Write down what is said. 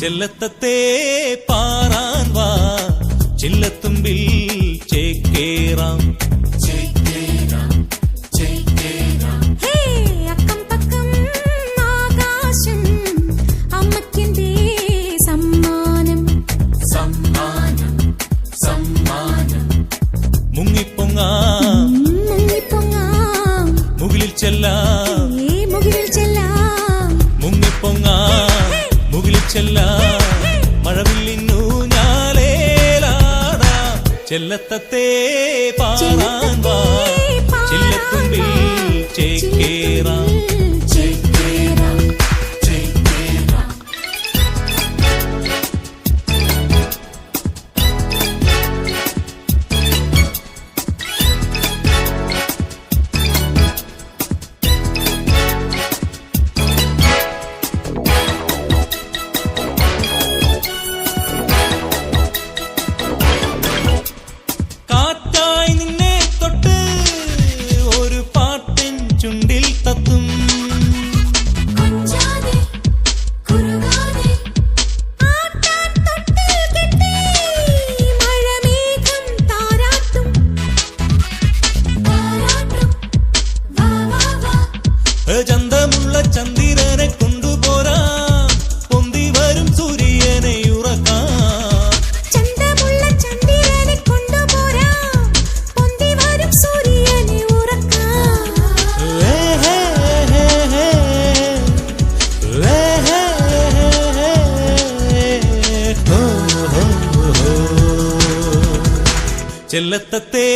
ചെല്ലത്തത്തെ Paran വാ ചില്ലത്തുമ്പിൽ ചേക്കേറാം മുകിലിൽ ചെല്ലാം മുകിലിൽ ചെല്ലാം മഴവില്ലിന്നു ഞാലേലാടാം ചെല്ലത്തത്തെ പാറാൻ വാ ചില്ലത്തുമ്പിൽ ചേക്കേറാം ചന്തമുള്ള ചന്ദ്രനെ കൊണ്ടുപോരാം പൊന്തി വരും സൂര്യനെ ഉറക്കാം ചന്തമുള്ള ചന്ദ്രനെ കൊണ്ടുപോരാം പൊന്തി വരും സൂര്യനെ ഉറക്കാം ചെല്ലത്തത്തെ